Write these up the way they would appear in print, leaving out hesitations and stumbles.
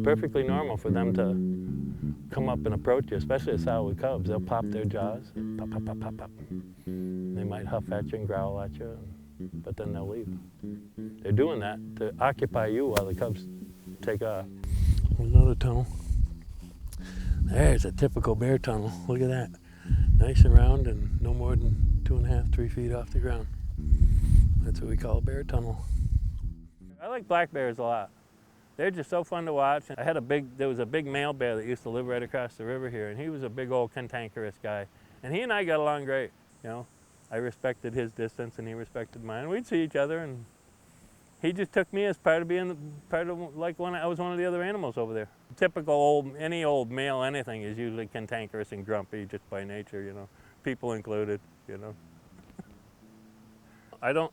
Perfectly normal for them to come up and approach you, especially a sow with cubs. They'll pop their jaws, pop, pop, pop, pop, pop. They might huff at you and growl at you, but then they'll leave. They're doing that to occupy you while the cubs take off. There's another tunnel. There's a typical bear tunnel. Look at that. Nice and round and no more than 2.5, 3 feet off the ground. That's what we call a bear tunnel. I like black bears a lot. They're just so fun to watch. There was a big male bear that used to live right across the river here, and he was a big old cantankerous guy. And he and I got along great, you know. I respected his distance and he respected mine. We'd see each other, and he just took me as I was one of the other animals over there. Typical any old male anything is usually cantankerous and grumpy just by nature, you know, people included, you know. I don't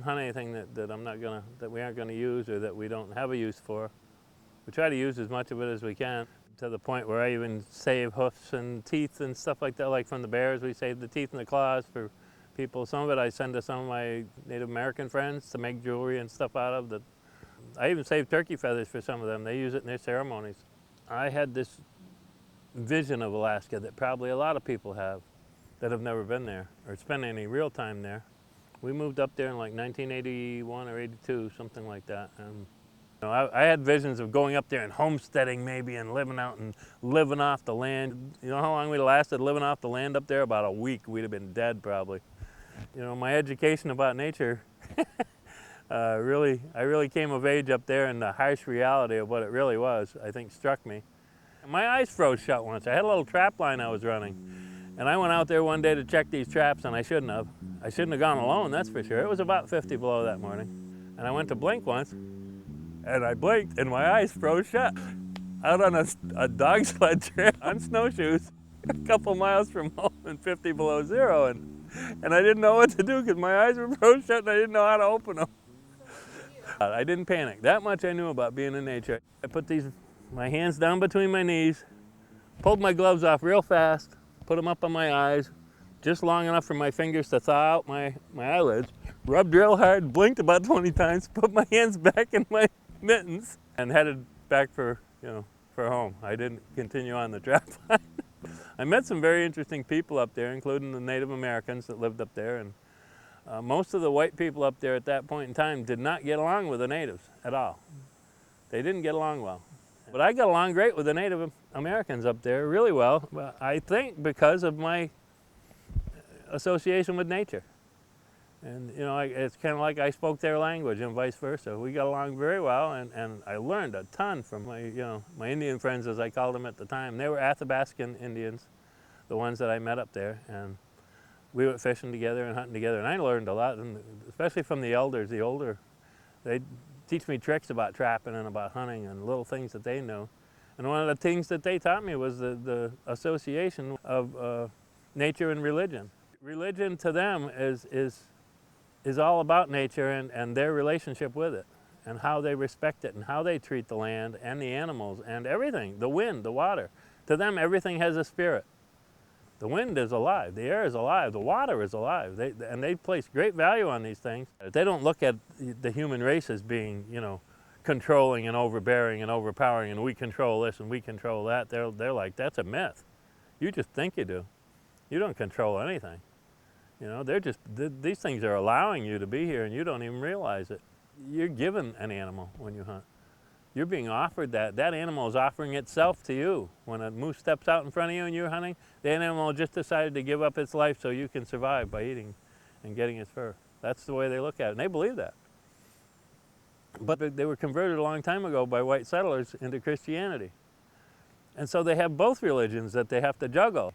hunt anything that we aren't gonna use or that we don't have a use for. We try to use as much of it as we can, to the point where I even save hoofs and teeth and stuff like that. Like from the bears, we save the teeth and the claws for people. Some of it I send to some of my Native American friends to make jewelry and stuff out of. I even save turkey feathers for some of them. They use it in their ceremonies. I had this vision of Alaska that probably a lot of people have that have never been there or spent any real time there. We moved up there in like 1981 or 82, something like that. And you know, I had visions of going up there and homesteading maybe and living off the land. You know how long we'd lasted living off the land up there? About a week. We'd have been dead probably. You know, my education about nature, I really came of age up there, and the harsh reality of what it really was, I think, struck me. My eyes froze shut once. I had a little trap line I was running. And I went out there one day to check these traps, and I shouldn't have. I shouldn't have gone alone, that's for sure. It was about 50 below that morning. And I went to blink once, and I blinked, and my eyes froze shut. Out on a dog sled trail on snowshoes, a couple miles from home and 50 below zero. And I didn't know what to do because my eyes were froze shut and I didn't know how to open them. I didn't panic. That much I knew about being in nature. I put my hands down between my knees, pulled my gloves off real fast, put them up on my eyes, just long enough for my fingers to thaw out my eyelids, rubbed real hard, blinked about 20 times, put my hands back in my mittens, and headed back for home. I didn't continue on the trap line. I met some very interesting people up there, including the Native Americans that lived up there, and most of the white people up there at that point in time did not get along with the natives at all. They didn't get along well. But I got along great with the Native Americans up there, really well, I think because of my association with nature. And you know, it's kind of like I spoke their language and vice versa. We got along very well, and I learned a ton from my Indian friends, as I called them at the time. They were Athabascan Indians, the ones that I met up there, and we went fishing together and hunting together, and I learned a lot, and especially from the elders, the older. They teach me tricks about trapping and about hunting and little things that they know. And one of the things that they taught me was the association of nature and religion. Religion to them is all about nature and their relationship with it, and how they respect it, and how they treat the land and the animals and everything, the wind, the water. To them, everything has a spirit. The wind is alive, the air is alive, the water is alive, and they place great value on these things. They don't look at the human race as being, controlling and overbearing and overpowering, and we control this and we control that. They're like, that's a myth. You just think you do. You don't control anything. These things are allowing you to be here, and you don't even realize it. You're given an animal when you hunt. You're being offered that. That animal is offering itself to you. When a moose steps out in front of you and you're hunting, the animal just decided to give up its life so you can survive by eating and getting its fur. That's the way they look at it, and they believe that. But they were converted a long time ago by white settlers into Christianity. And so they have both religions that they have to juggle.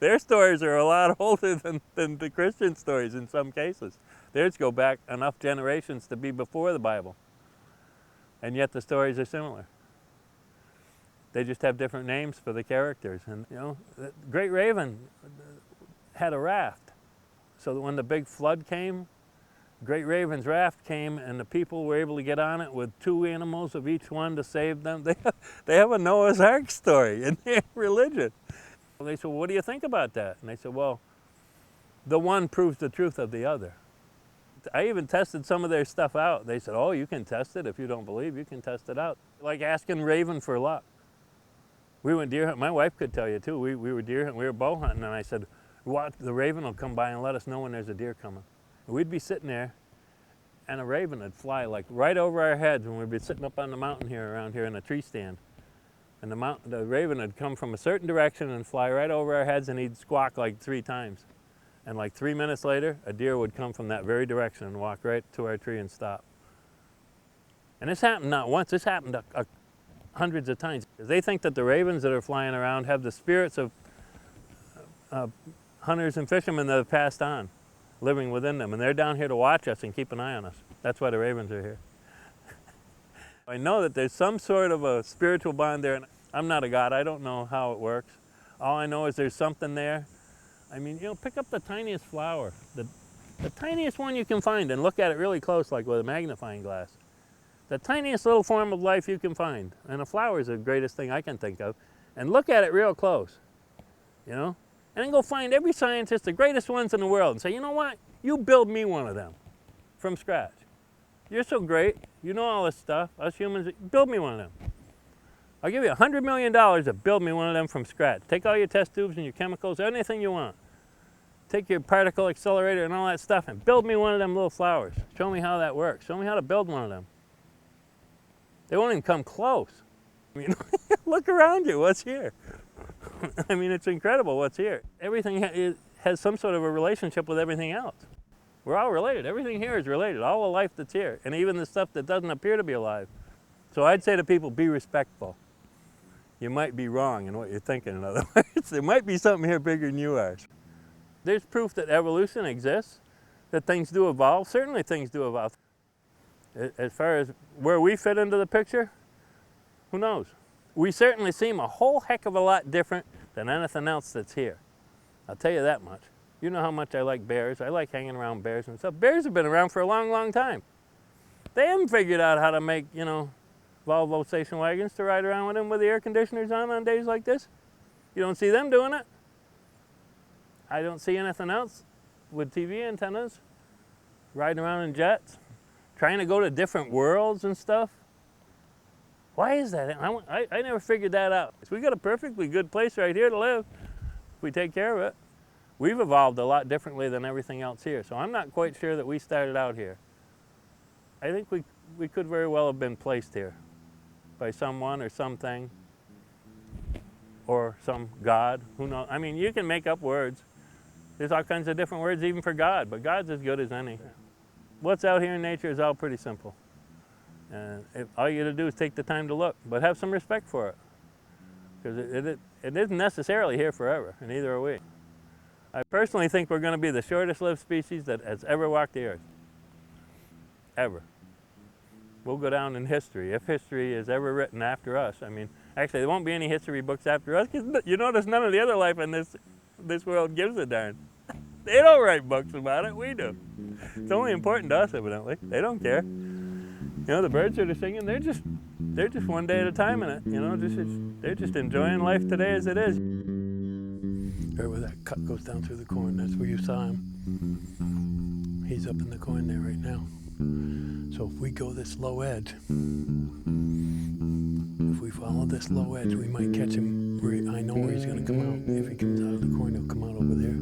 Their stories are a lot older than the Christian stories in some cases. Theirs go back enough generations to be before the Bible. And yet the stories are similar. They just have different names for the characters. And the Great Raven had a raft, so that when the big flood came, great raven's raft came and the people were able to get on it with 2 animals of each one to save them. They have a Noah's Ark story in their religion. They said, well, what do you think about that? And they said, well, the one proves the truth of the other. I even tested some of their stuff out. They said, oh, you can test it. If you don't believe, you can test it out. Like asking raven for luck. We went deer hunting. My wife could tell you too. We were deer hunting, we were bow hunting, and I said, watch, the raven will come by and let us know when there's a deer coming. And we'd be sitting there, and a raven would fly like right over our heads when we'd be sitting up on the mountain here, around here in a tree stand. And the raven would come from a certain direction and fly right over our heads, and he'd squawk like 3 times. And like 3 minutes later, a deer would come from that very direction and walk right to our tree and stop. And this happened not once, this happened hundreds of times. They think that the ravens that are flying around have the spirits of hunters and fishermen that have passed on, living within them. And they're down here to watch us and keep an eye on us. That's why the ravens are here. I know that there's some sort of a spiritual bond there. And I'm not a god, I don't know how it works. All I know is there's something there. I mean, you know, pick up the tiniest flower, the tiniest one you can find, and look at it really close, like with a magnifying glass. The tiniest little form of life you can find. And a flower is the greatest thing I can think of. And look at it real close, you know? And then go find every scientist, the greatest ones in the world, and say, you know what? You build me one of them from scratch. You're so great. You know all this stuff. Us humans, build me one of them. I'll give you $100 million to build me one of them from scratch. Take all your test tubes and your chemicals, anything you want. Take your particle accelerator and all that stuff and build me one of them little flowers. Show me how that works. Show me how to build one of them. They won't even come close. I mean, look around you, what's here? I mean, it's incredible what's here. Everything has some sort of a relationship with everything else. We're all related. Everything here is related, all the life that's here, and even the stuff that doesn't appear to be alive. So I'd say to people, be respectful. You might be wrong in what you're thinking, in other words. There might be something here bigger than you are. There's proof that evolution exists, that things do evolve. Certainly things do evolve. As far as where we fit into the picture, who knows? We certainly seem a whole heck of a lot different than anything else that's here. I'll tell you that much. You know how much I like bears. I like hanging around bears and stuff. Bears have been around for a long, long time. They haven't figured out how to make, you know, Volvo station wagons to ride around with them with the air conditioners on days like this. You don't see them doing it. I don't see anything else with TV antennas, riding around in jets, trying to go to different worlds and stuff. Why is that? I never figured that out. We got a perfectly good place right here to live if we take care of it. We've evolved a lot differently than everything else here, so I'm not quite sure that we started out here. I think we could very well have been placed here by someone or something or some God, who knows? I mean, you can make up words. There's all kinds of different words even for God, but God's as good as any. What's out here in nature is all pretty simple. And all you got to do is take the time to look, but have some respect for it. Because it isn't necessarily here forever, and neither are we. I personally think we're going to be the shortest lived species that has ever walked the earth. Ever. We'll go down in history, if history is ever written after us. I mean, actually there won't be any history books after us, because you notice none of the other life in this world gives a darn. They don't write books about it, we do. It's only important to us, evidently. They don't care. You know, the birds that are singing, they're just one day at a time in it. You know, they're just enjoying life today as it is. Right where that cut goes down through the corn, that's where you saw him. He's up in the corn there right now. So if we go this low edge, if we follow this low edge, we might catch him. I know where he's going to come out. If he comes out of the corn, he'll come out over there.